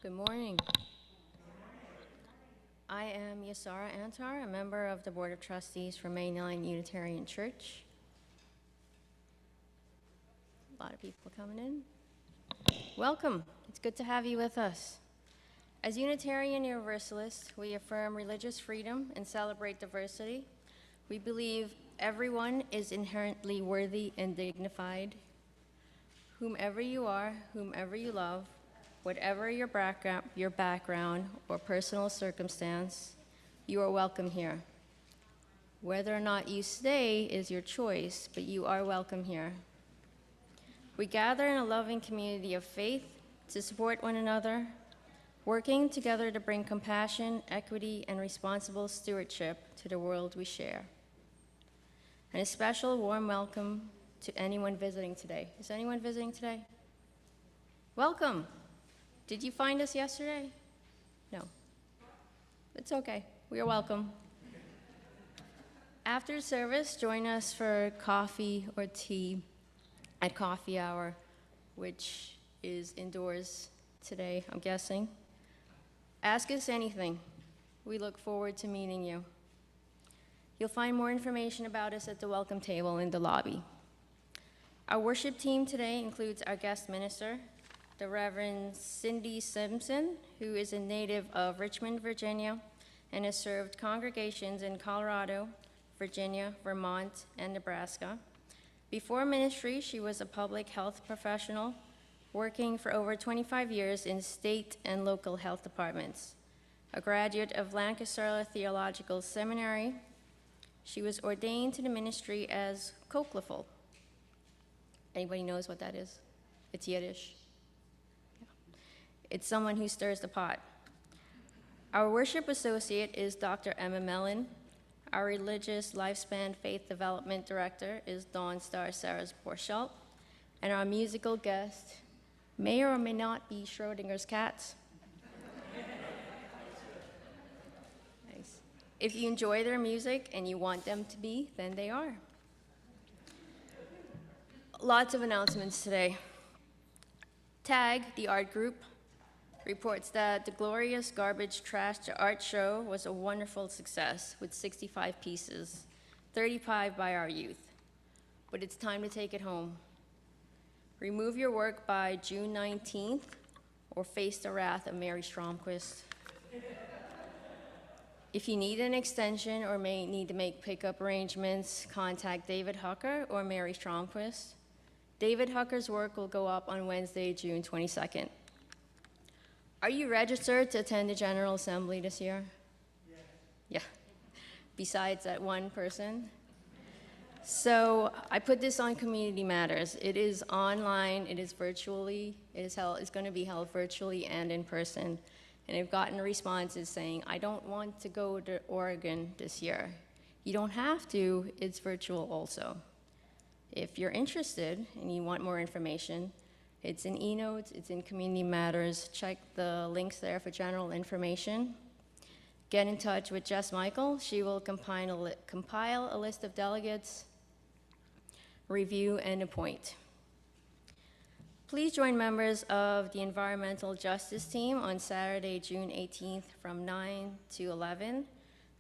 Good morning. I am Yasara Antar, a member of the Board of Trustees for May 9 Unitarian Church. A lot of people coming in. Welcome. It's good to have you with us. As Unitarian Universalists, we affirm religious freedom and celebrate diversity. We believe everyone is inherently worthy and dignified. Whomever you are, whomever you love, whatever your background or personal circumstance, you are welcome here. Whether or not you stay is your choice, but you are welcome here. We gather in a loving community of faith to support one another, working together to bring compassion, equity, and responsible stewardship to the world we share. And a special warm welcome to anyone visiting today. Is anyone visiting today? Welcome. Did you find us yesterday? No. It's okay. We are welcome. After service, join us for coffee or tea at coffee hour, which is indoors today, I'm guessing. Ask us anything. We look forward to meeting you. You'll find more information about us at the welcome table in the lobby. Our worship team today includes our guest minister, the Reverend Cyndi Simpson, who is a native of Richmond, Virginia, and has served congregations in Colorado, Virginia, Vermont, and Nebraska. Before ministry, she was a public health professional, working for over 25 years in state and local health departments. A graduate of Lancaster Theological Seminary, she was ordained to the ministry as Kokleful. Anybody knows what that is? It's Yiddish. It's someone who stirs the pot. Our worship associate is Dr. Emma Mellon. Our religious lifespan faith development director is Dawn Star Sarahs Borschelt. And our musical guest may or may not be Schrodinger's cats. Nice. If you enjoy their music and you want them to be, then they are. Lots of announcements today. TAG, the art group, reports that the Glorious Garbage Trash to Art show was a wonderful success with 65 pieces, 35 by our youth. But it's time to take it home. Remove your work by June 19th or face the wrath of Mary Stromquist. If you need an extension or may need to make pickup arrangements, contact David Hucker or Mary Stromquist. David Hucker's work will go up on Wednesday, June 22nd. Are you registered to attend the General Assembly this year? Yes. Yeah. Besides that one person? So I put this on Community Matters. It is online, it is virtually, it's going to be held virtually and in person. And I've gotten responses saying, I don't want to go to Oregon this year. You don't have to, it's virtual also. If you're interested and you want more information, it's in eNotes, it's in Community Matters. Check the links there for general information. Get in touch with Jess Michael. She will compile a list of delegates, review, and appoint. Please join members of the Environmental Justice Team on Saturday, June 18th from 9 to 11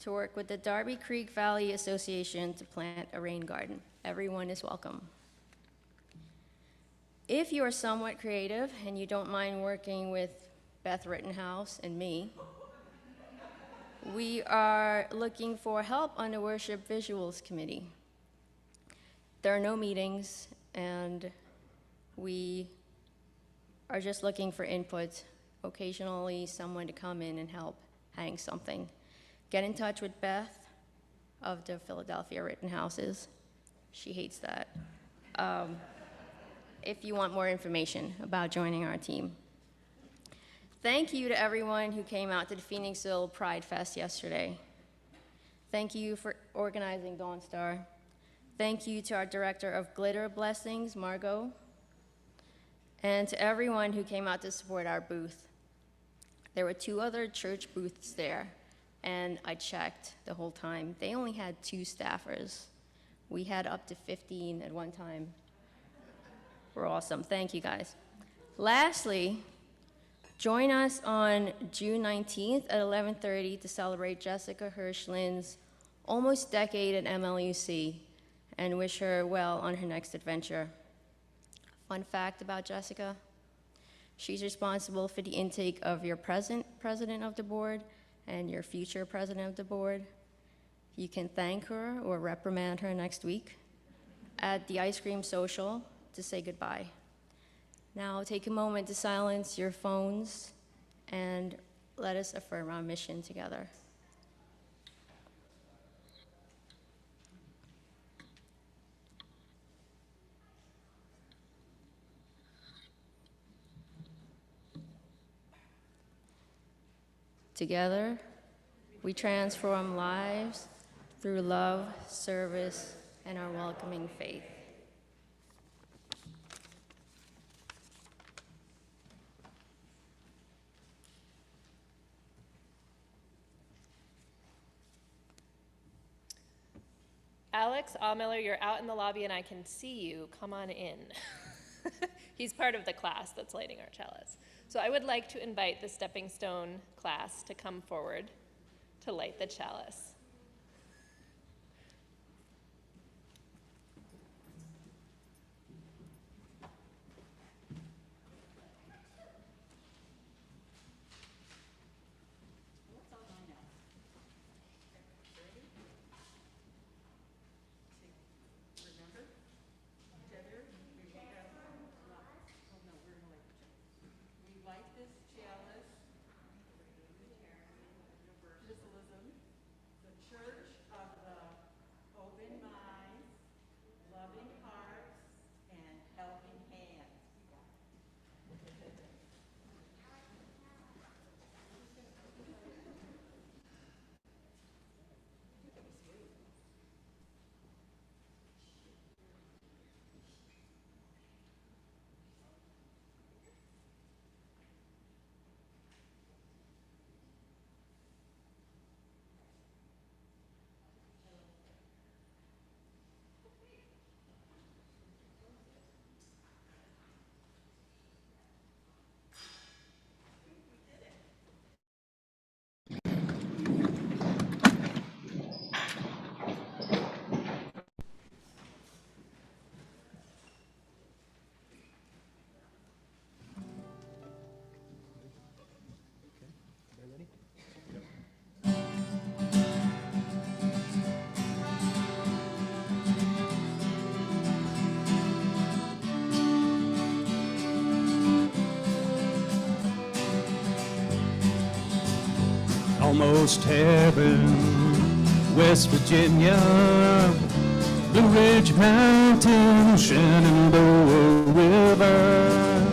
to work with the Darby Creek Valley Association to plant a rain garden. Everyone is welcome. If you are somewhat creative and you don't mind working with Beth Rittenhouse and me, we are looking for help on the Worship Visuals Committee. There are no meetings, and we are just looking for input. Occasionally, someone to come in and help hang something. Get in touch with Beth of the Philadelphia Rittenhouses. She hates that. If you want more information about joining our team. Thank you to everyone who came out to the Phoenixville Pride Fest yesterday. Thank you for organizing Dawn Star. Thank you to our director of Glitter Blessings, Margot, and to everyone who came out to support our booth. There were 2 other church booths there, and I checked the whole time. They only had 2 staffers. We had up to 15 at one time. We're awesome. Thank you, guys. Lastly, Join us on June 19th at 11:30 to celebrate Jessica Hirschland's almost decade at MLUC and wish her well on her next adventure. Fun fact about Jessica, she's responsible for the intake of your present president of the board and your future president of the board. You can thank her or reprimand her next week at the ice cream social to say goodbye. Now take a moment to silence your phones and let us affirm our mission together. Together, we transform lives through love, service, and our welcoming faith. Alex Allmiller, you're out in the lobby and I can see you. Come on in. He's part of the class that's lighting our chalice. So I would like to invite the Stepping Stone class to come forward to light the chalice. Almost heaven, West Virginia, Blue Ridge Mountain, Shenandoah River.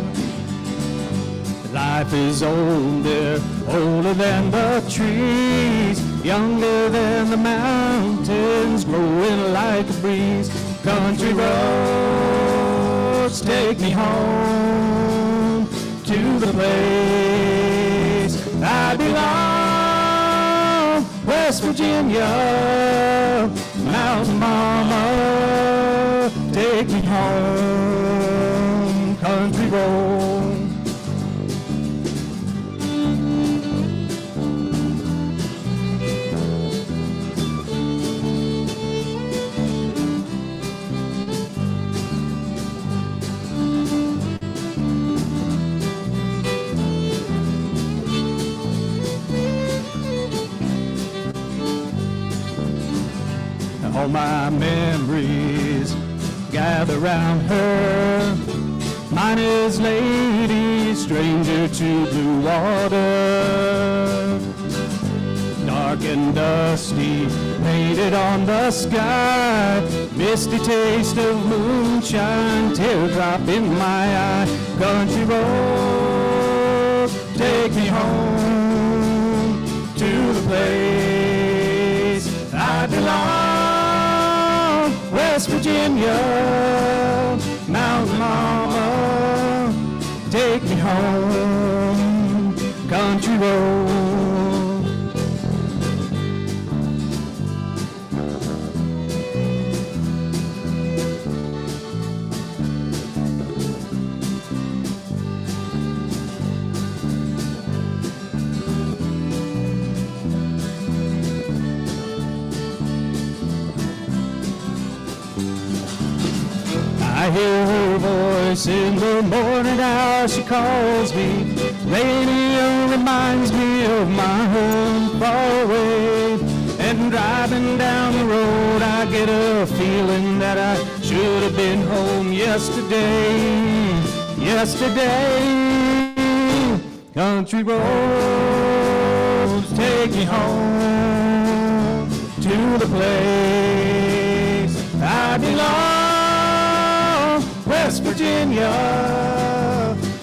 Life is older, older than the trees, younger than the mountains, blowing like a breeze. Country roads take me home to the place I belong. West Virginia, Mountain Mama, take me home, country road. All my memories gather round her. Mine is lady, stranger to blue water. Dark and dusty, painted on the sky. Misty taste of moonshine, teardrop in my eye. Country road, take me home to the place I belong. West Virginia, Mountain Mama, take me home, country road. voice in the morning hour, she calls me. Radio reminds me of my home far away. And driving down the road, I get a feeling that I should have been home yesterday. Yesterday, country roads take me home to the place I belong. West Virginia,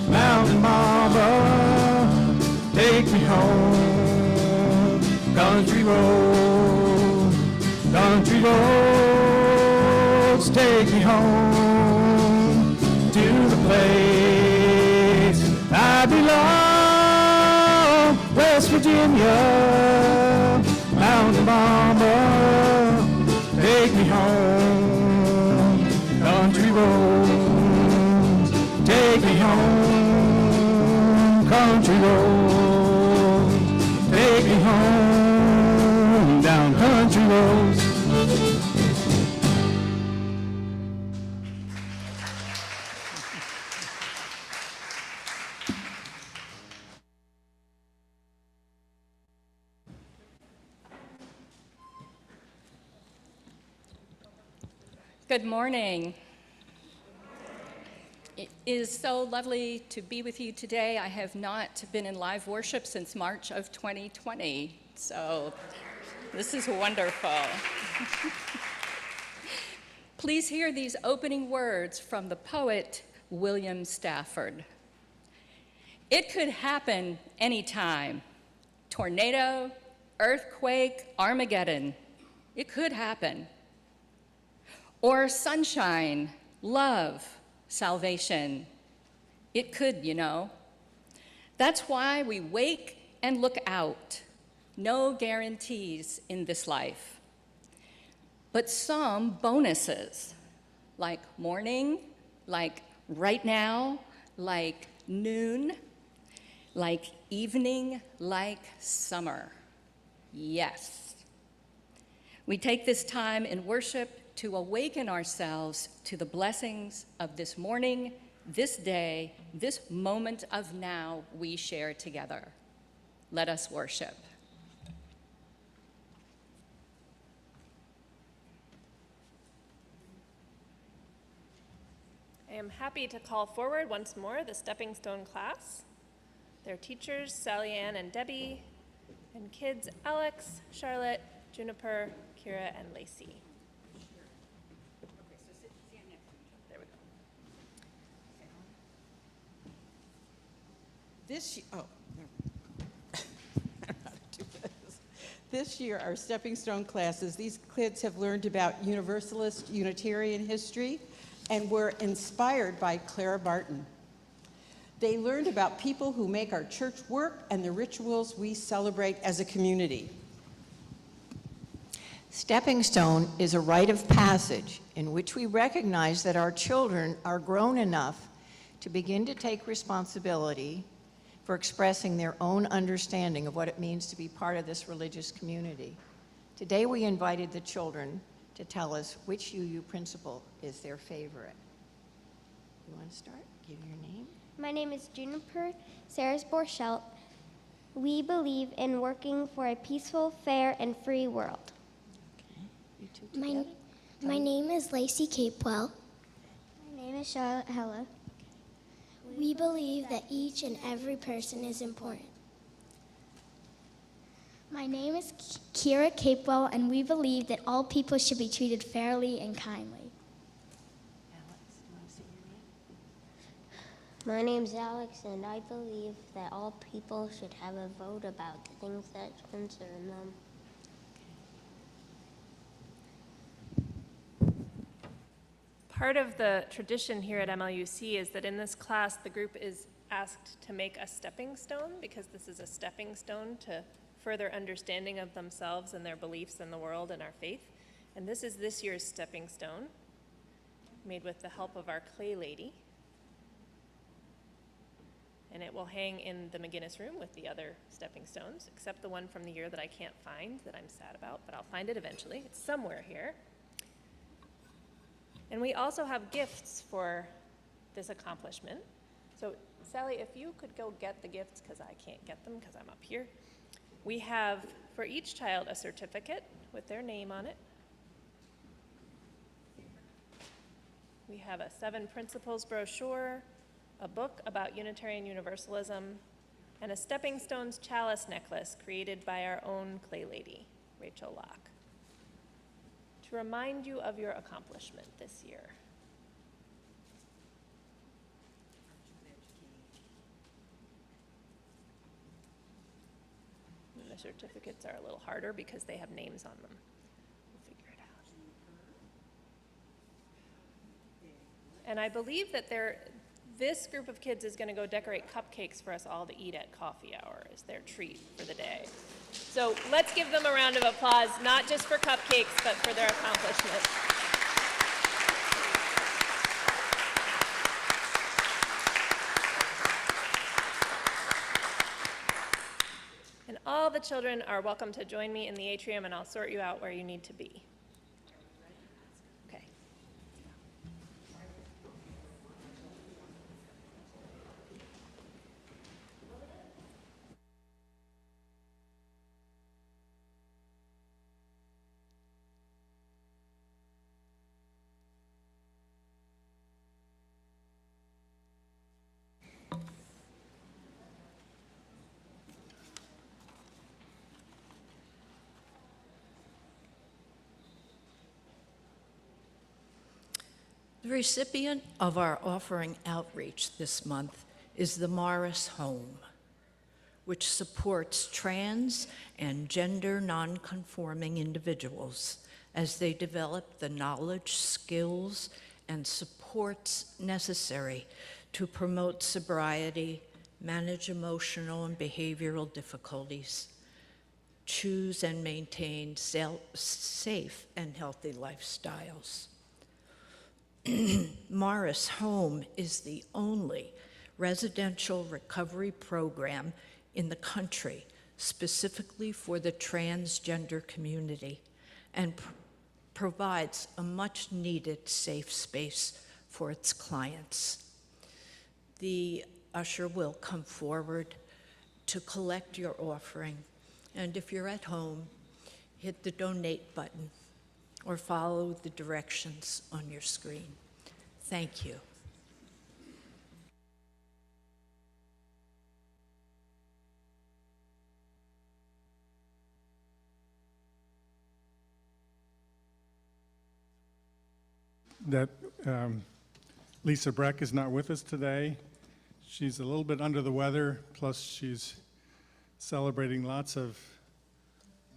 mountain mama, take me home. Country roads take me home to the place I belong. West Virginia, mountain mama, take me home. Country roads take me home. Country roads take me home. Down country roads. Good morning. It is so lovely to be with you today. I have not been in live worship since March of 2020, so this is wonderful. Please hear these opening words from the poet William Stafford. It could happen anytime. Tornado, earthquake, Armageddon. It could happen. Or sunshine, love, salvation. It could, you know. That's why we wake and look out. No guarantees in this life. But some bonuses, like morning, like right now, like noon, like evening, like summer. Yes. We take this time in worship to awaken ourselves to the blessings of this morning, this day, this moment of now we share together. Let us worship. I am happy to call forward once more the Stepping Stone class. Their teachers, Sally Ann and Debbie, and kids Alex, Charlotte, Juniper, Kira, and Lacey. This year, our Stepping Stone classes, these kids have learned about Universalist Unitarian history and were inspired by Clara Barton. They learned about people who make our church work and the rituals we celebrate as a community. Stepping Stone is a rite of passage in which we recognize that our children are grown enough to begin to take responsibility for expressing their own understanding of what it means to be part of this religious community. Today we invited the children to tell us which UU principle is their favorite. You want to start? Give your name. My name is Juniper Saris-Borchelt. We believe in working for a peaceful, fair, and free world. Okay, you two together. My name is Lacey Capewell. My name is Charlotte Hella. We believe that each and every person is important. My name is Kira Capewell, and we believe that all people should be treated fairly and kindly. Alex, you want to say your name? My name's Alex, and I believe that all people should have a vote about the things that concern them. Part of the tradition here at MLUC is that in this class, the group is asked to make a stepping stone, because this is a stepping stone to further understanding of themselves and their beliefs in the world and our faith. And this is this year's stepping stone, made with the help of our clay lady. And it will hang in the McGinnis room with the other stepping stones, except the one from the year that I can't find, that I'm sad about, but I'll find it eventually. It's somewhere here. And we also have gifts for this accomplishment. So Sally, if you could go get the gifts, because I can't get them because I'm up here. We have for each child a certificate with their name on it. We have a 7 Principles brochure, a book about Unitarian Universalism, and a Stepping Stones chalice necklace created by our own clay lady, Rachel Locke, to remind you of your accomplishment this year. And the certificates are a little harder because they have names on them. We'll figure it out. And I believe that this group of kids is going to go decorate cupcakes for us all to eat at coffee hour as their treat for the day. So let's give them a round of applause, not just for cupcakes, but for their accomplishment. And all the children are welcome to join me in the atrium, and I'll sort you out where you need to be. Okay. The recipient of our offering outreach this month is the Morris Home, which supports trans and gender nonconforming individuals as they develop the knowledge, skills, and supports necessary to promote sobriety, manage emotional and behavioral difficulties, choose and maintain safe and healthy lifestyles. Morris Home is the only residential recovery program in the country specifically for the transgender community and provides a much-needed safe space for its clients. The usher will come forward to collect your offering, and if you're at home, hit the donate button or follow the directions on your screen. Thank you. That Lisa Breck is not with us today. She's a little bit under the weather, plus she's celebrating lots of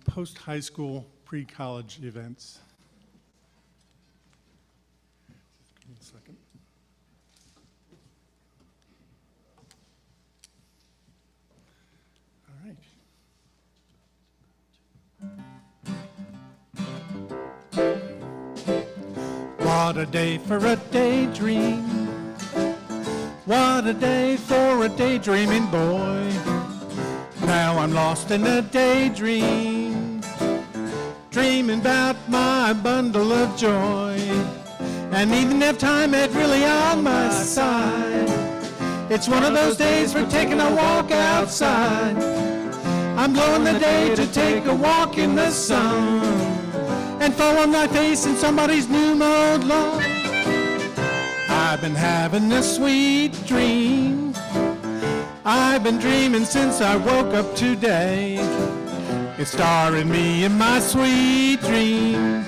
post-high school, pre-college events. Give me a second. All right. What a day for a daydream. What a day for a daydreaming boy. Now I'm lost in a daydream, dreaming about my bundle of joy. And even if time ain't really on my side, it's one of those days for taking a walk outside. I'm blowing the day to take a walk in the sun and fall on my face in somebody's new mowed lawn. I've been having a sweet dream. I've been dreaming since I woke up today. It's starring me in my sweet dream,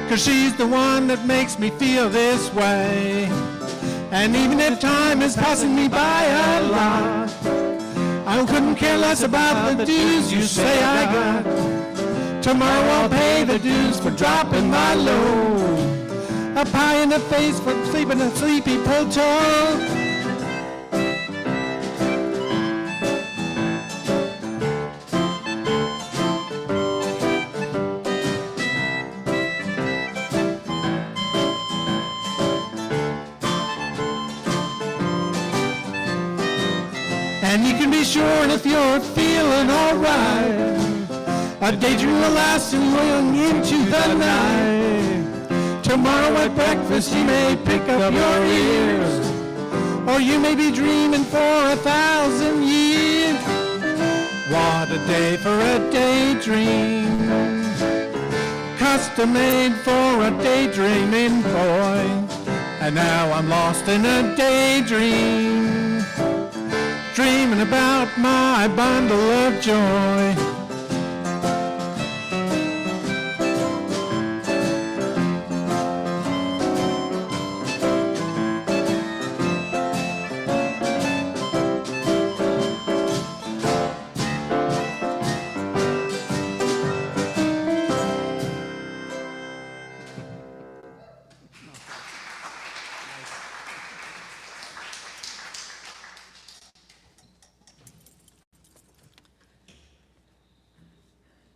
'cause she's the one that makes me feel this way. And even if time is passing me by a lot, I couldn't care less about the dues you say I got. Tomorrow I'll pay the dues for dropping my load, a pie in the face for sleeping a sleepy pull-toe. And you can be sure if you're feeling alright, a daydream will last and long into the night. Tomorrow at breakfast you may pick up your ears or you may be dreaming for 1,000 years. What a day for a daydream, custom made for a daydreaming boy. And now I'm lost in a daydream, dreaming about my bundle of joy.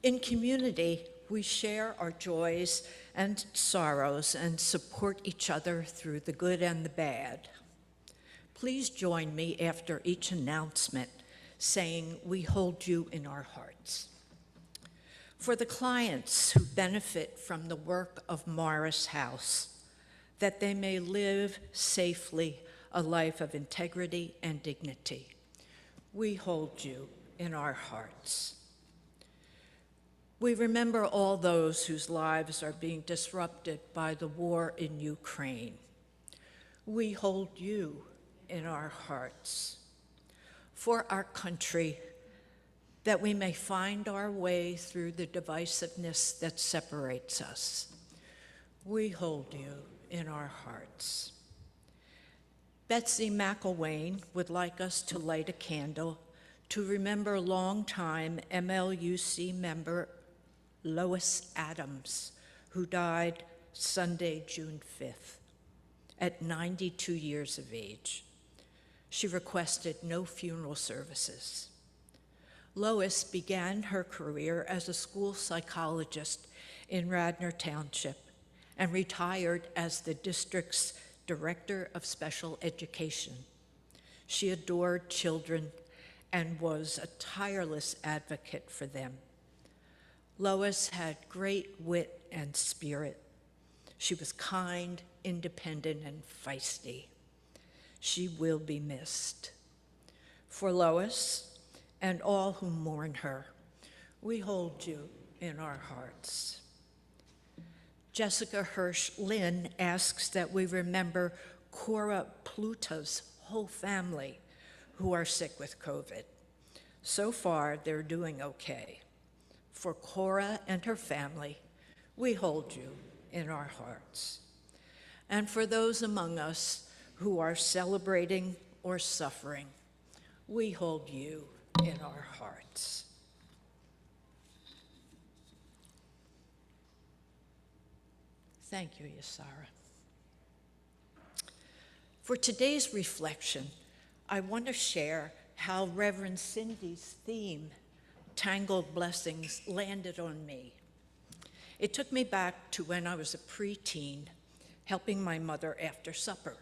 In community, we share our joys and sorrows and support each other through the good and the bad. Please join me after each announcement saying, "We hold you in our hearts." For the clients who benefit from the work of Morris House, that they may live safely a life of integrity and dignity, we hold you in our hearts. We remember all those whose lives are being disrupted by the war in Ukraine. We hold you in our hearts. For our country, that we may find our way through the divisiveness that separates us, we hold you in our hearts. Betsy McElwain would like us to light a candle to remember longtime MLUC member Lois Adams, who died Sunday, June 5th, at 92 years of age. She requested no funeral services. Lois began her career as a school psychologist in Radnor Township and retired as the district's Director of Special Education. She adored children and was a tireless advocate for them. Lois had great wit and spirit. She was kind, independent, and feisty. She will be missed. For Lois and all who mourn her, we hold you in our hearts. Jessica Hirsch Lynn asks that we remember Cora Pluta's whole family who are sick with COVID. So far, they're doing okay. For Cora and her family, we hold you in our hearts. And for those among us who are celebrating or suffering, we hold you in our hearts. Thank you, Yasara. For today's reflection, I want to share how Reverend Cindy's theme, Tangled Blessings, landed on me. It took me back to when I was a preteen, helping my mother after supper.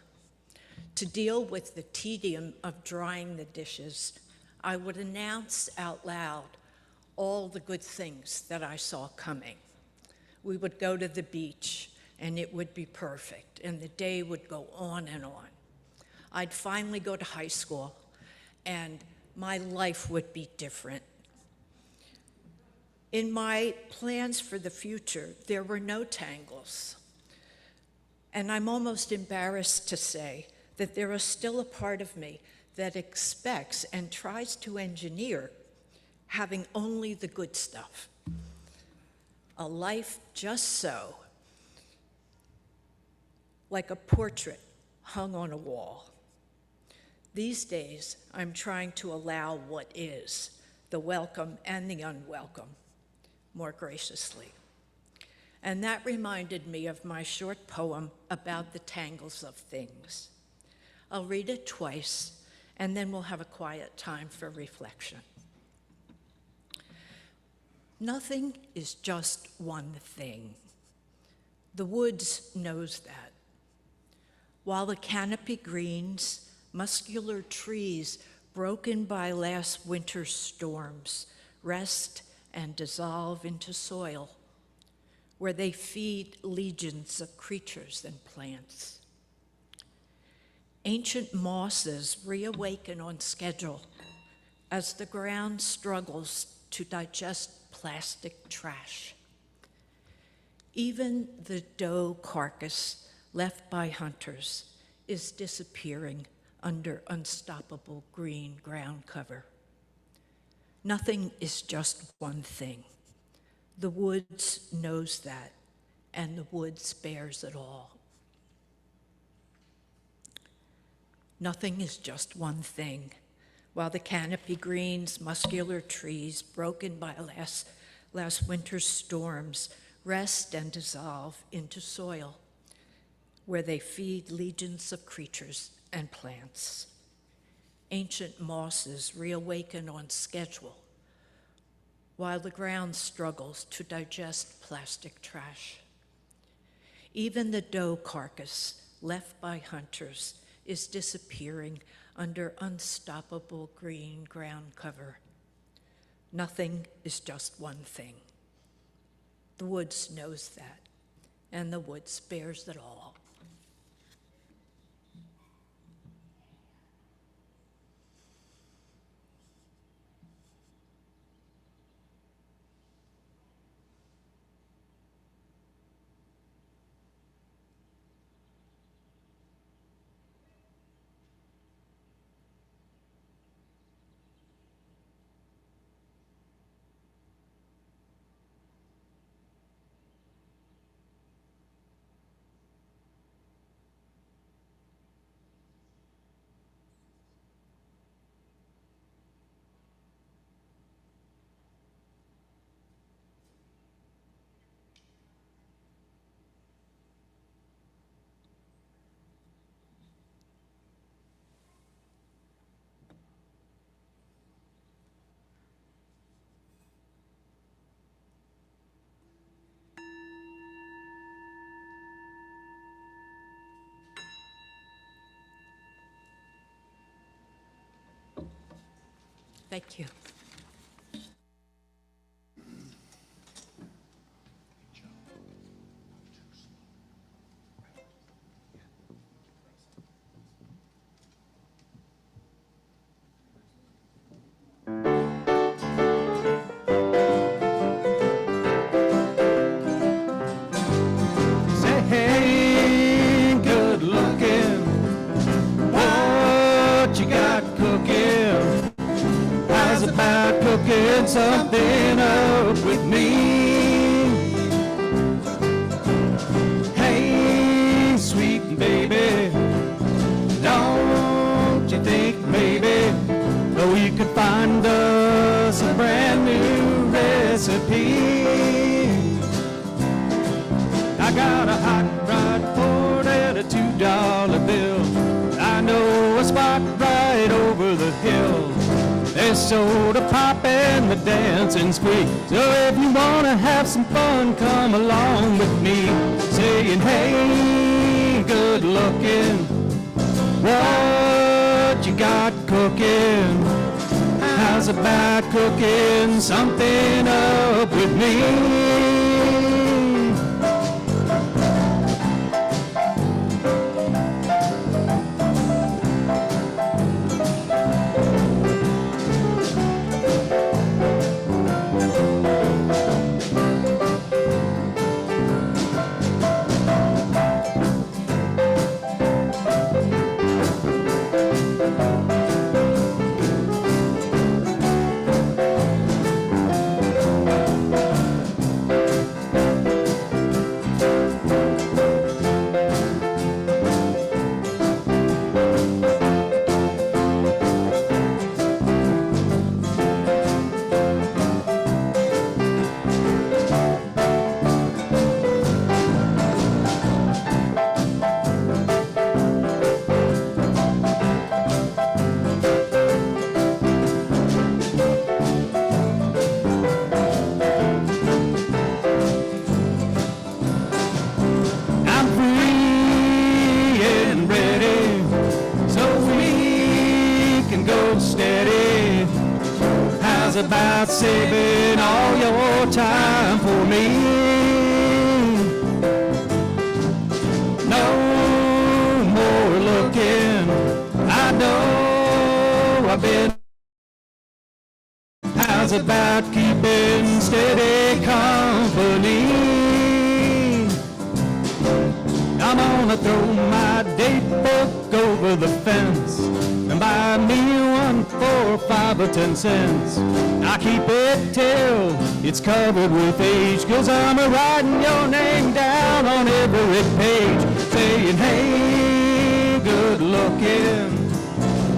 To deal with the tedium of drying the dishes, I would announce out loud all the good things that I saw coming. We would go to the beach, and it would be perfect, and the day would go on and on. I'd finally go to high school, and my life would be different. In my plans for the future, there were no tangles. And I'm almost embarrassed to say that there is still a part of me that expects and tries to engineer having only the good stuff. A life just so, like a portrait hung on a wall. These days, I'm trying to allow what is, the welcome and the unwelcome, more graciously. And that reminded me of my short poem about the tangles of things. I'll read it twice, and then we'll have a quiet time for reflection. Nothing is just one thing. The woods knows that. While the canopy greens, muscular trees broken by last winter's storms rest and dissolve into soil, where they feed legions of creatures and plants. Ancient mosses reawaken on schedule as the ground struggles to digest plastic trash. Even the doe carcass left by hunters is disappearing under unstoppable green ground cover. Nothing is just one thing. The woods knows that, and the woods bears it all. Nothing is just one thing. While the canopy greens, muscular trees broken by last winter's storms rest and dissolve into soil, where they feed legions of creatures and plants. Ancient mosses reawaken on schedule, while the ground struggles to digest plastic trash. Even the doe carcass left by hunters is disappearing under unstoppable green ground cover. Nothing is just one thing. The woods knows that, and the woods bears it all. Thank you. Say, hey, good looking, what you got cooking? How's about cooking something up with me? Hey, sweet baby, don't you think maybe we could find us a brand new recipe? I got a hot rod poured at a $2 bill. I know a spot right over the hill. There's soda pop and the dancing spree. So if you wanna have some fun, come along with me. Saying, hey, good looking, what you got cooking? How's about cooking something up with me? About saving all your time for me. No more looking I've been. How's about keeping steady company? I'm gonna throw my date book over the fence and buy me one for 5 or 10 cents. I keep it till it's covered with age, 'cause I'm writing your name down on every page, saying, hey, good looking,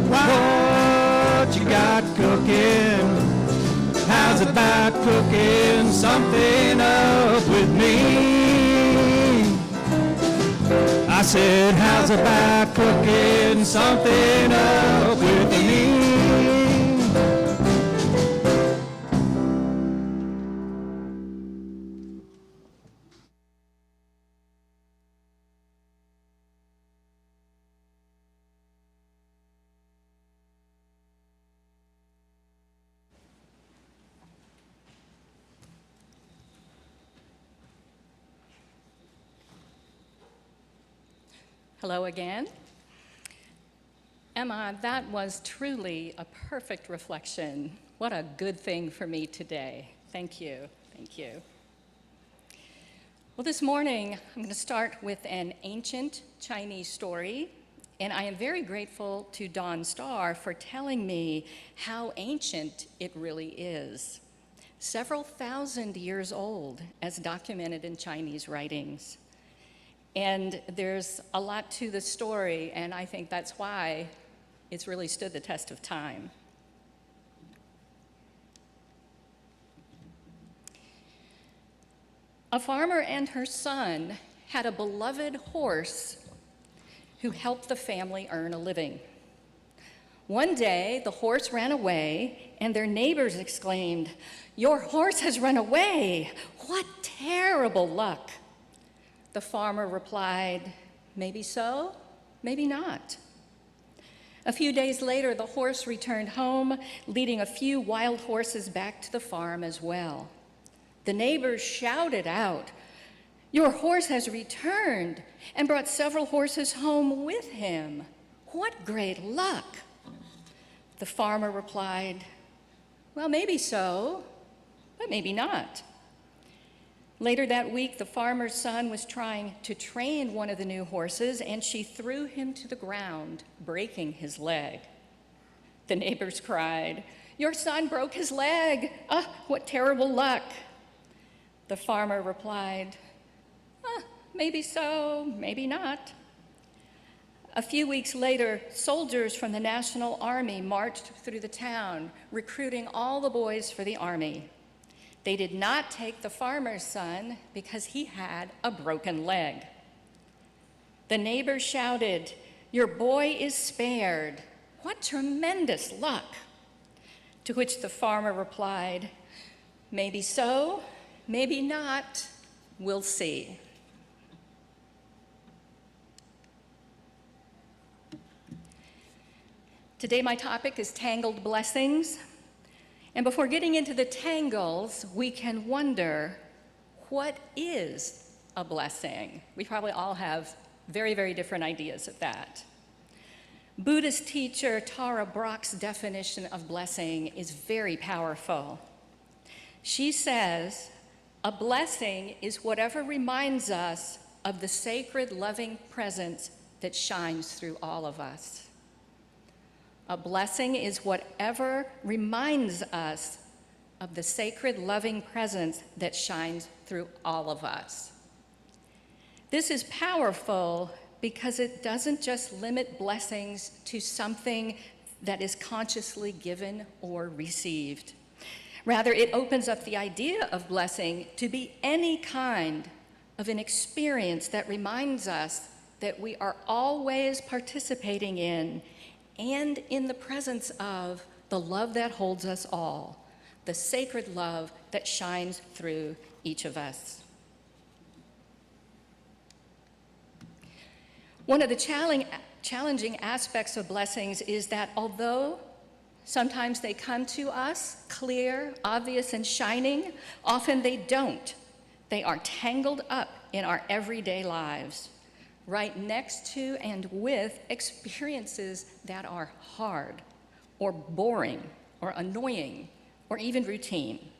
what you got cooking? How's about cooking something up with me? I said, how's about cooking something up with me? Hello again. Emma, that was truly a perfect reflection. What a good thing for me today. Thank you. Thank you. Well, this morning, I'm going to start with an ancient Chinese story, and I am very grateful to Dawn Starr for telling me how ancient it really is. Several thousand years old, as documented in Chinese writings. And there's a lot to the story, and I think that's why it's really stood the test of time. A farmer and her son had a beloved horse who helped the family earn a living. One day, the horse ran away, and their neighbors exclaimed, "Your horse has run away! What terrible luck!" The farmer replied, "Maybe so, maybe not." A few days later, the horse returned home, leading a few wild horses back to the farm as well. The neighbors shouted out, "Your horse has returned and brought several horses home with him. What great luck!" The farmer replied, "Well, maybe so, but maybe not." Later that week, the farmer's son was trying to train one of the new horses, and she threw him to the ground, breaking his leg. The neighbors cried, "Your son broke his leg! Ah, what terrible luck!" The farmer replied, "Maybe so, maybe not." A few weeks later, soldiers from the National Army marched through the town, recruiting all the boys for the army. They did not take the farmer's son because he had a broken leg. The neighbors shouted, "Your boy is spared. What tremendous luck!" To which the farmer replied, "Maybe so, maybe not. We'll see." Today, my topic is Tangled Blessings. And before getting into the tangles, we can wonder, what is a blessing? We probably all have very, very different ideas of that. Buddhist teacher Tara Brach's definition of blessing is very powerful. She says, "A blessing is whatever reminds us of the sacred, loving presence that shines through all of us." A blessing is whatever reminds us of the sacred, loving presence that shines through all of us. This is powerful because it doesn't just limit blessings to something that is consciously given or received. Rather, it opens up the idea of blessing to be any kind of an experience that reminds us that we are always participating in and in the presence of the love that holds us all, the sacred love that shines through each of us. One of the challenging aspects of blessings is that although sometimes they come to us clear, obvious, and shining, often they don't. They are tangled up in our everyday lives, right next to and with experiences that are hard or boring or annoying or even routine.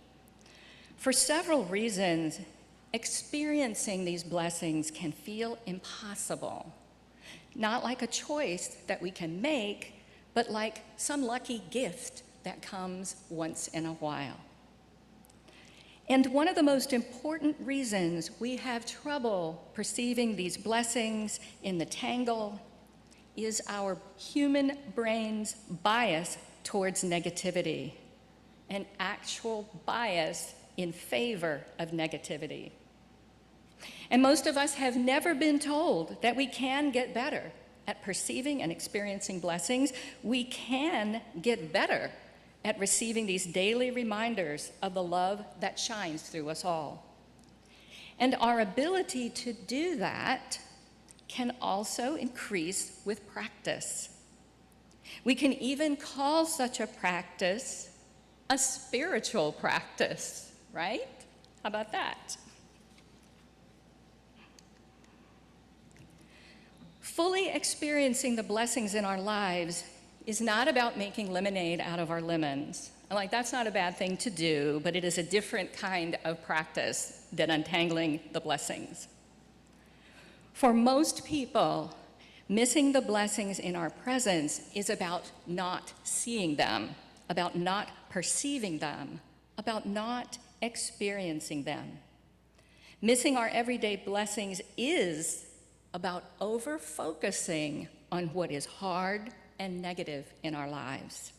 For several reasons, experiencing these blessings can feel impossible, not like a choice that we can make, but like some lucky gift that comes once in a while. And one of the most important reasons we have trouble perceiving these blessings in the tangle is our human brain's bias towards negativity, an actual bias in favor of negativity. And most of us have never been told that we can get better at perceiving and experiencing blessings. We can get better at receiving these daily reminders of the love that shines through us all. And our ability to do that can also increase with practice. We can even call such a practice a spiritual practice, right? How about that? Fully experiencing the blessings in our lives is not about making lemonade out of our lemons. Like, that's not a bad thing to do, but it is a different kind of practice than untangling the blessings. For most people, missing the blessings in our presence is about not seeing them, about not perceiving them, about not experiencing them. Missing our everyday blessings is about over-focusing on what is hard and negative in our lives.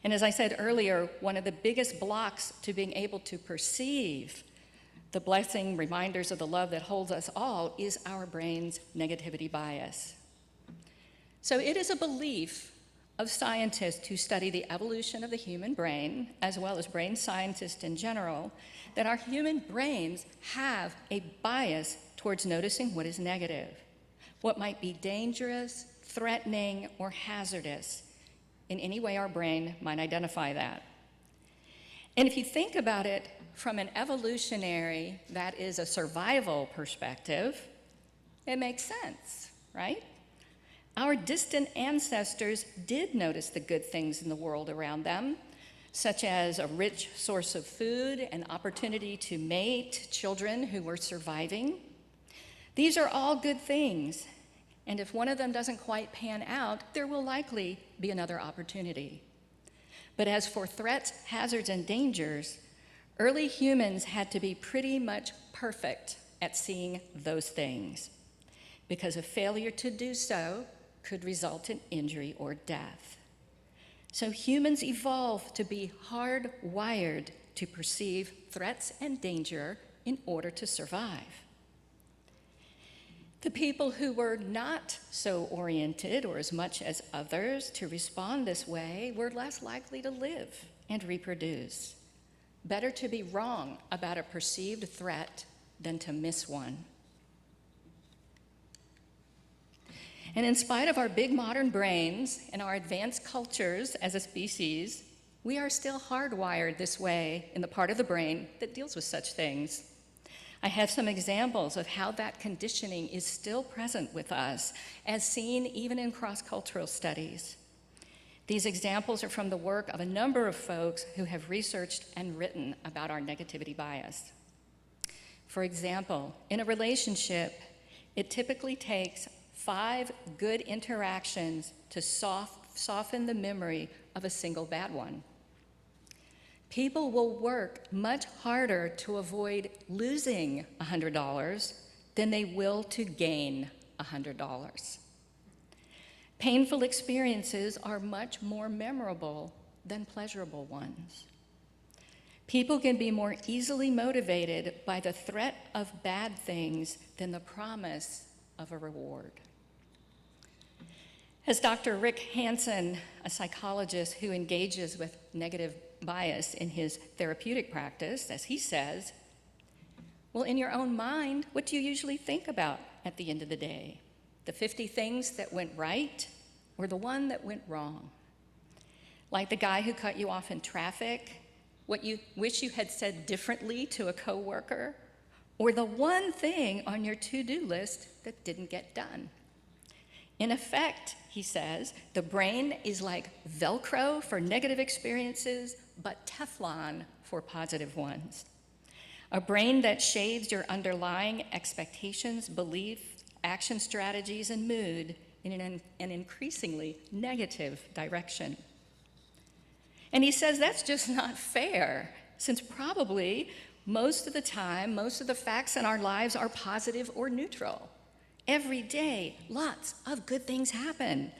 And as I said earlier, one of the biggest blocks to being able to perceive the blessing reminders of the love that holds us all is our brain's negativity bias. So it is a belief of scientists who study the evolution of the human brain, as well as brain scientists in general, that our human brains have a bias towards noticing what is negative, what might be dangerous, threatening, or hazardous, in any way our brain might identify that. And if you think about it from an evolutionary, that is a survival perspective, it makes sense, right? Our distant ancestors did notice the good things in the world around them, such as a rich source of food, an opportunity to mate, children who were surviving. These are all good things. And if one of them doesn't quite pan out, there will likely be another opportunity. But as for threats, hazards, and dangers, early humans had to be pretty much perfect at seeing those things, because a failure to do so could result in injury or death. So humans evolved to be hardwired to perceive threats and danger in order to survive. The people who were not so oriented, or as much as others, to respond this way were less likely to live and reproduce. Better to be wrong about a perceived threat than to miss one. And in spite of our big modern brains and our advanced cultures as a species, we are still hardwired this way in the part of the brain that deals with such things. I have some examples of how that conditioning is still present with us, as seen even in cross-cultural studies. These examples are from the work of a number of folks who have researched and written about our negativity bias. For example, in a relationship, it typically takes 5 good interactions to soften the memory of a single bad one. People will work much harder to avoid losing $100 than they will to gain $100. Painful experiences are much more memorable than pleasurable ones. People can be more easily motivated by the threat of bad things than the promise of a reward. As Dr. Rick Hansen, a psychologist who engages with negative bias in his therapeutic practice, as he says, well, in your own mind, what do you usually think about at the end of the day? The 50 things that went right, or the one that went wrong? Like the guy who cut you off in traffic, what you wish you had said differently to a coworker, or the one thing on your to-do list that didn't get done. In effect, he says, the brain is like Velcro for negative experiences, but Teflon for positive ones. A brain that shades your underlying expectations, beliefs, action strategies, and mood in an increasingly negative direction. And he says that's just not fair, since probably most of the time, most of the facts in our lives are positive or neutral. Every day, lots of good things happen,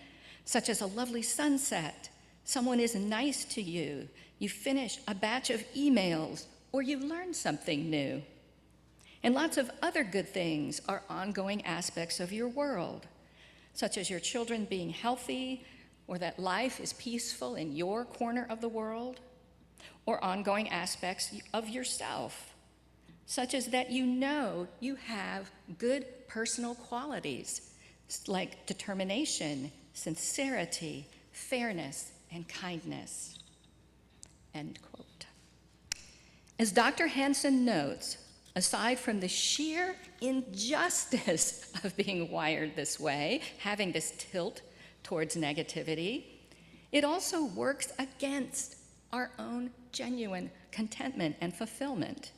such as a lovely sunset, someone is nice to you, you finish a batch of emails, or you learn something new. And lots of other good things are ongoing aspects of your world, such as your children being healthy, or that life is peaceful in your corner of the world, or ongoing aspects of yourself, such as that you know you have good personal qualities like determination, sincerity, fairness, and kindness. End quote. As Dr. Hansen notes, aside from the sheer injustice of being wired this way, having this tilt towards negativity, it also works against our own genuine contentment and fulfillment.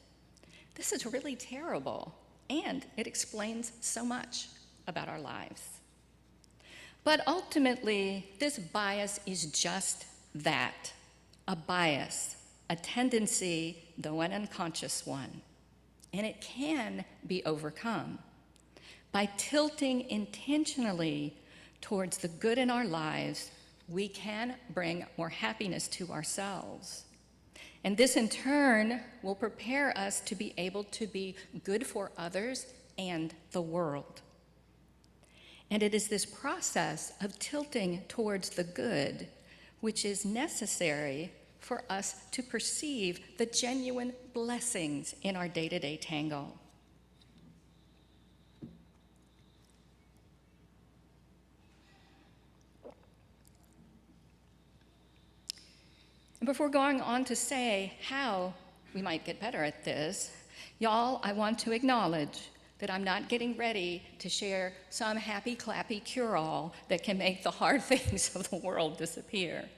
This is really terrible, and it explains so much about our lives. But ultimately, this bias is just that, a bias, a tendency, though an unconscious one. And it can be overcome by tilting intentionally towards the good in our lives. We can bring more happiness to ourselves. And this in turn will prepare us to be able to be good for others and the world. And it is this process of tilting towards the good which is necessary for us to perceive the genuine blessings in our day-to-day tangle. And before going on to say how we might get better at this, y'all, I want to acknowledge that I'm not getting ready to share some happy, clappy cure-all that can make the hard things of the world disappear.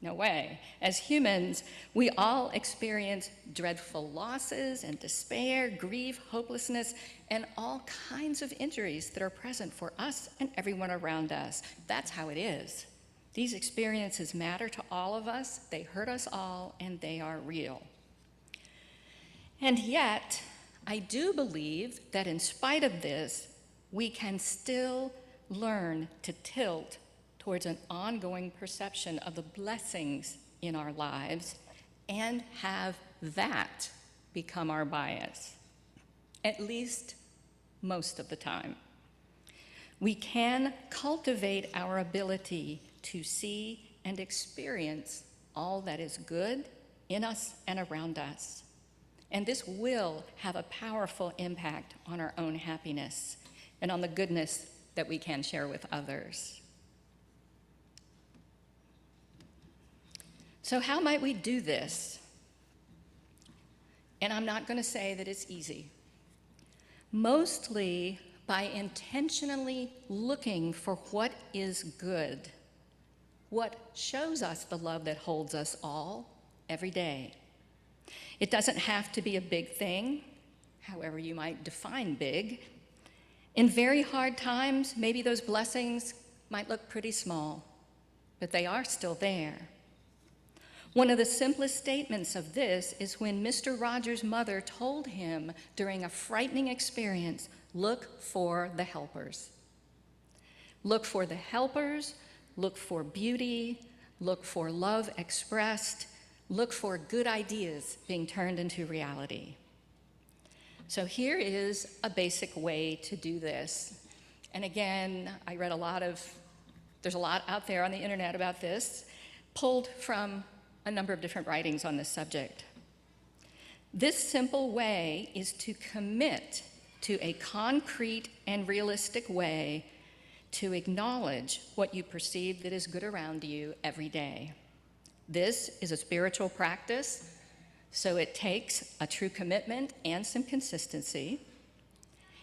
No way. As humans, we all experience dreadful losses and despair, grief, hopelessness, and all kinds of injuries that are present for us and everyone around us. That's how it is. These experiences matter to all of us, they hurt us all, and they are real. And yet, I do believe that in spite of this, we can still learn to tilt towards an ongoing perception of the blessings in our lives and have that become our bias, at least most of the time. We can cultivate our ability to see and experience all that is good in us and around us. And this will have a powerful impact on our own happiness and on the goodness that we can share with others. So how might we do this? And I'm not going to say that it's easy. Mostly by intentionally looking for what is good, what shows us the love that holds us all every day. It doesn't have to be a big thing, however you might define big. In very hard times, maybe those blessings might look pretty small, but they are still there. One of the simplest statements of this is when Mr. Rogers' mother told him during a frightening experience, look for the helpers. Look for the helpers, look for beauty, look for love expressed, look for good ideas being turned into reality. So here is a basic way to do this. And again, there's a lot out there on the internet about this, pulled from a number of different writings on this subject. This simple way is to commit to a concrete and realistic way to acknowledge what you perceive that is good around you every day. This is a spiritual practice, so it takes a true commitment and some consistency.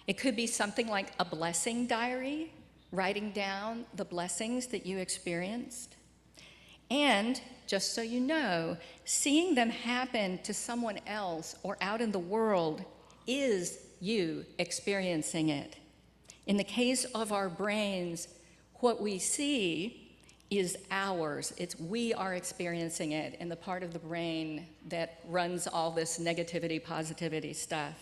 It could be something like a blessing diary, writing down the blessings that you experienced, and, just so you know, seeing them happen to someone else or out in the world is you experiencing it. In the case of our brains, what we see is ours. We are experiencing it in the part of the brain that runs all this negativity, positivity stuff.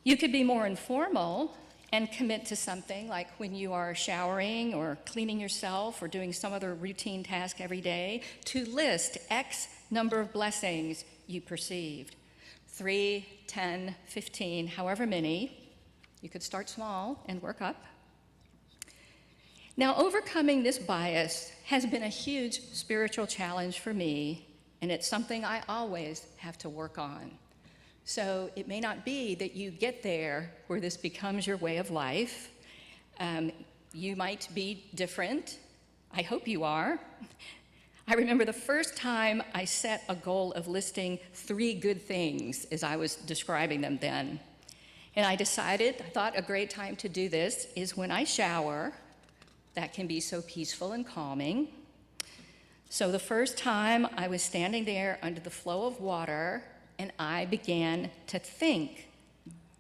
You could be more informal and commit to something like when you are showering or cleaning yourself or doing some other routine task every day, to list X number of blessings you perceived. 3, 10, 15, however many. You could start small and work up. Now, overcoming this bias has been a huge spiritual challenge for me, and it's something I always have to work on. So it may not be that you get there where this becomes your way of life. You might be different. I hope you are. I remember the first time I set a goal of listing 3 good things as I was describing them then. And I thought a great time to do this is when I shower. That can be so peaceful and calming. So the first time I was standing there under the flow of water, and I began to think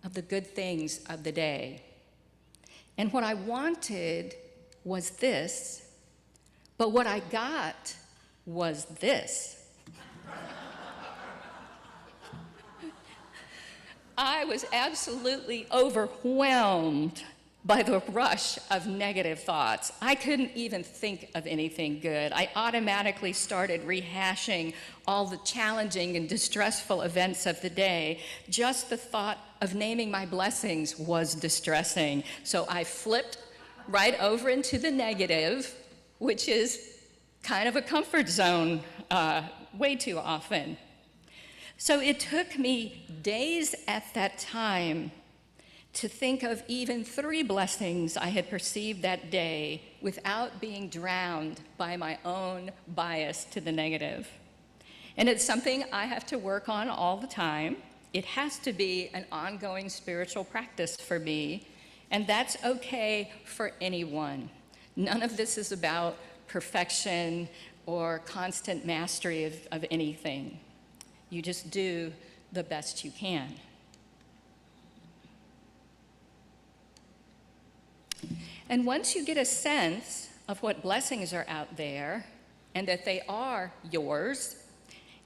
of the good things of the day. And what I wanted was this, but what I got was this. I was absolutely overwhelmed by the rush of negative thoughts. I couldn't even think of anything good. I automatically started rehashing all the challenging and distressful events of the day. Just the thought of naming my blessings was distressing. So I flipped right over into the negative, which is kind of a comfort zone way too often. So it took me days at that time to think of even 3 blessings I had perceived that day without being drowned by my own bias to the negative. And it's something I have to work on all the time. It has to be an ongoing spiritual practice for me, and that's okay for anyone. None of this is about perfection or constant mastery of anything. You just do the best you can. And once you get a sense of what blessings are out there and that they are yours,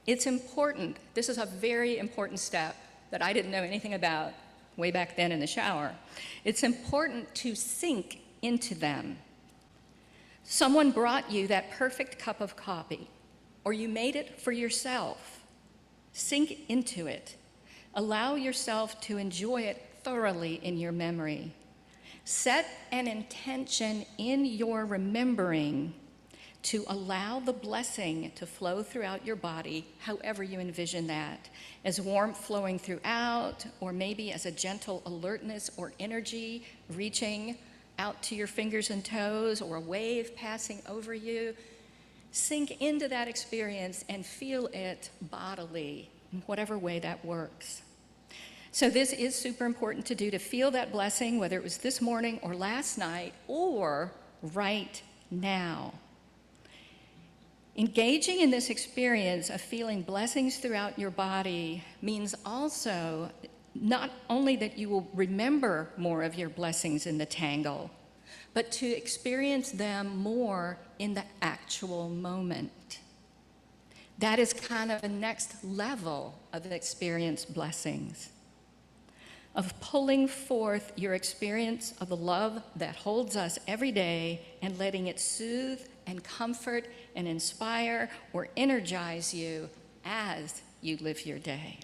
it's important. This is a very important step that I didn't know anything about way back then in the shower. It's important to sink into them. Someone brought you that perfect cup of coffee, or you made it for yourself. Sink into it. Allow yourself to enjoy it thoroughly in your memory. Set an intention in your remembering to allow the blessing to flow throughout your body, however you envision that, as warmth flowing throughout, or maybe as a gentle alertness or energy reaching out to your fingers and toes, or a wave passing over you. Sink into that experience and feel it bodily, in whatever way that works. So this is super important to do, to feel that blessing, whether it was this morning or last night or right now. Engaging in this experience of feeling blessings throughout your body means also not only that you will remember more of your blessings in the tangle, but to experience them more in the actual moment. That is kind of the next level of experience blessings, of pulling forth your experience of the love that holds us every day and letting it soothe and comfort and inspire or energize you as you live your day.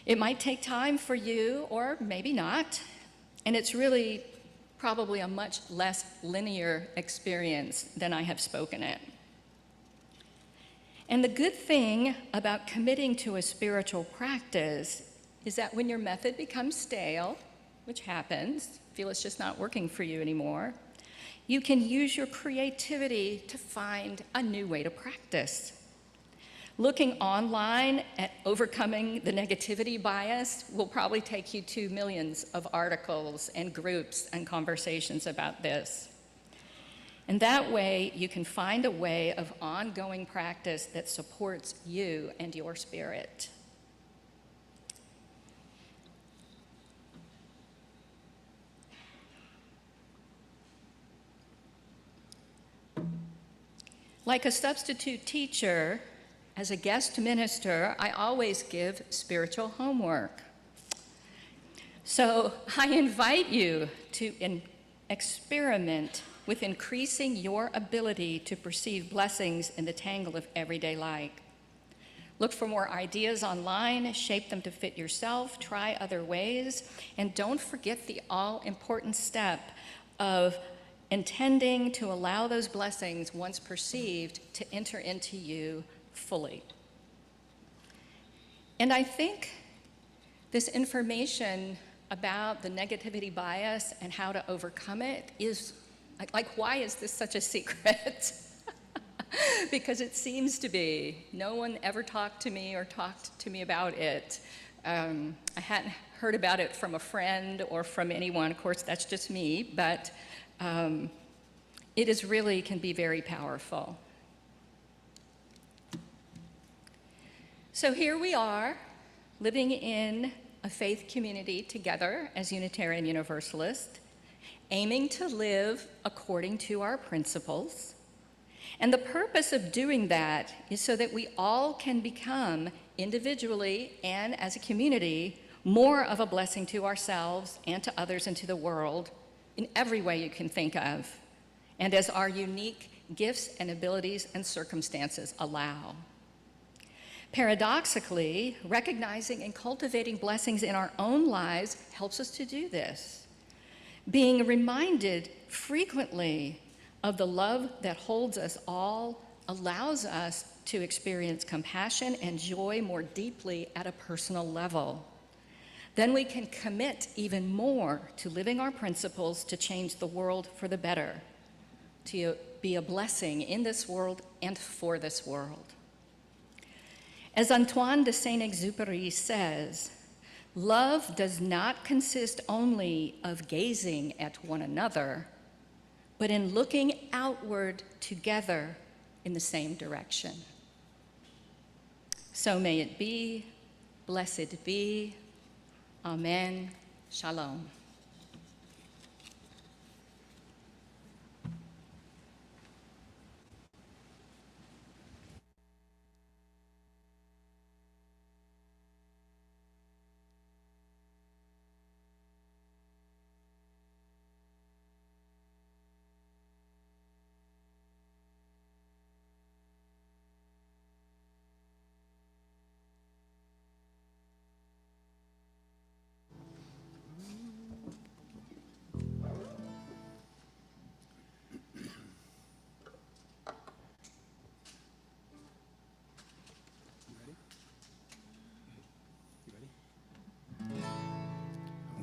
It might take time for you, or maybe not, and it's really probably a much less linear experience than I have spoken it. And the good thing about committing to a spiritual practice is that when your method becomes stale, which happens, feel it's just not working for you anymore, you can use your creativity to find a new way to practice. Looking online at overcoming the negativity bias will probably take you to millions of articles and groups and conversations about this. And that way, you can find a way of ongoing practice that supports you and your spirit. Like a substitute teacher, as a guest minister, I always give spiritual homework. So I invite you to experiment with increasing your ability to perceive blessings in the tangle of everyday life. Look for more ideas online, shape them to fit yourself, try other ways, and don't forget the all-important step of intending to allow those blessings, once perceived, to enter into you fully. And I think this information about the negativity bias and how to overcome it is, like, why is this such a secret? Because it seems to be. No one ever talked to me about it. I hadn't heard about it from a friend or from anyone. Of course, that's just me, but it is really can be very powerful. So here we are, living in a faith community together as Unitarian Universalists, aiming to live according to our principles. And the purpose of doing that is so that we all can become, individually and as a community, more of a blessing to ourselves and to others and to the world in every way you can think of, and as our unique gifts and abilities and circumstances allow. Paradoxically, recognizing and cultivating blessings in our own lives helps us to do this. Being reminded frequently of the love that holds us all allows us to experience compassion and joy more deeply at a personal level. Then we can commit even more to living our principles to change the world for the better, to be a blessing in this world and for this world. As Antoine de Saint-Exupéry says, love does not consist only of gazing at one another, but in looking outward together in the same direction. So may it be, blessed be, Amen, Shalom.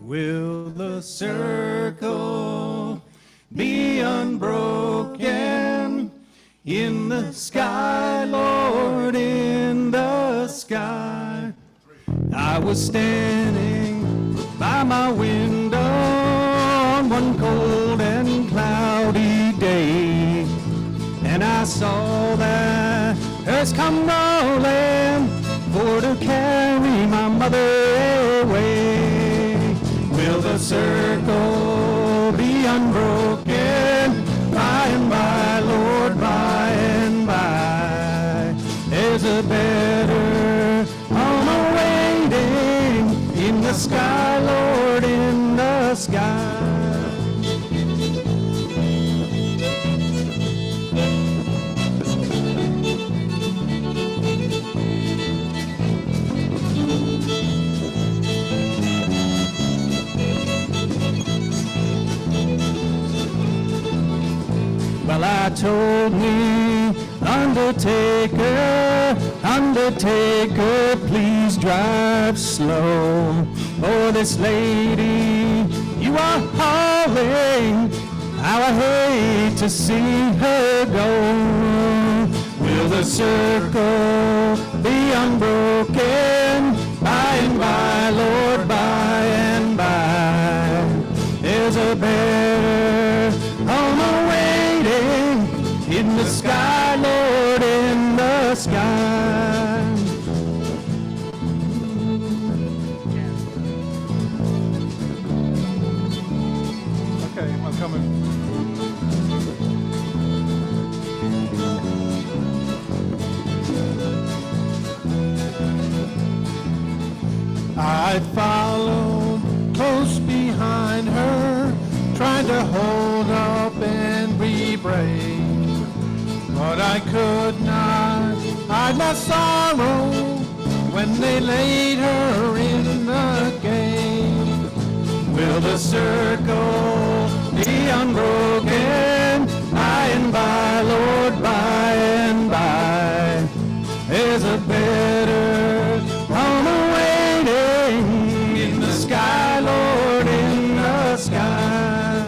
Will the circle be unbroken in the sky, Lord, in the sky? I was standing by my window on one cold and cloudy day, and I saw that earth come rolling for to carry my mother away. Will the circle be unbroken by and by, Lord, by and by? There's a better home awaiting in the sky, Lord, in the sky. Well, I told me, Undertaker, please drive slow. Oh, this lady you are hauling, how I hate to see her go. Will Will the circle be unbroken? By and by, Lord, by and by. There's a better home awaiting in the sky, Lord, in the sky. Okay, I'm coming. I followed close behind her, trying to hold up and be brave. But I could not hide my sorrow when they laid her in the grave. Will the circle be unbroken? By and by, Lord, by and by. There's a better home awaiting in the sky, Lord, in the sky.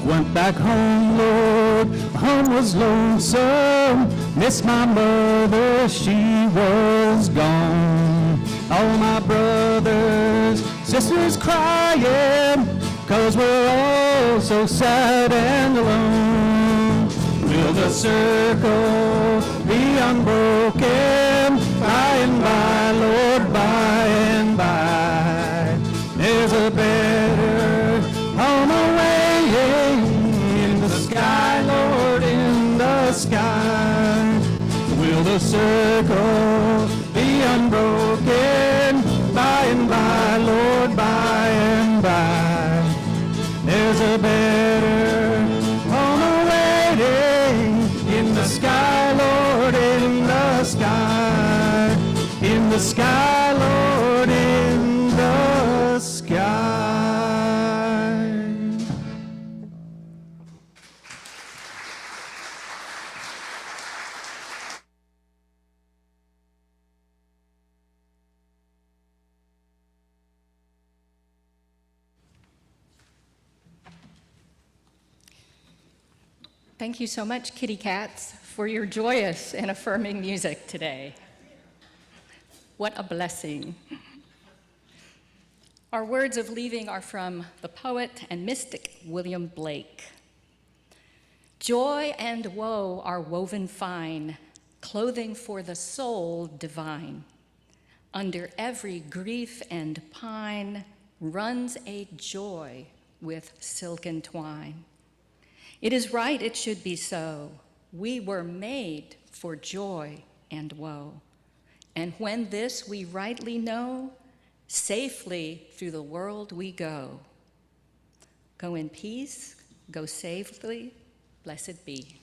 Went back home, Lord, home was lonesome. Missed my mother, she was gone. All my brothers, sisters crying, 'cause we're all so sad and alone. Will the circle be unbroken? By and by, Lord, by and by. There's a better home awaiting in the sky, Lord, in the sky. Will the circle be unbroken? By and by, Lord, by and by. There's a better home awaiting in the sky, Lord, in the sky. In the sky, Lord, in the sky. Thank you so much, kitty cats, for your joyous and affirming music today. What a blessing. Our words of leaving are from the poet and mystic William Blake. Joy and woe are woven fine, clothing for the soul divine. Under every grief and pine runs a joy with silken twine. It is right it should be so. We were made for joy and woe. And when this we rightly know, safely through the world we go. Go in peace, go safely, blessed be.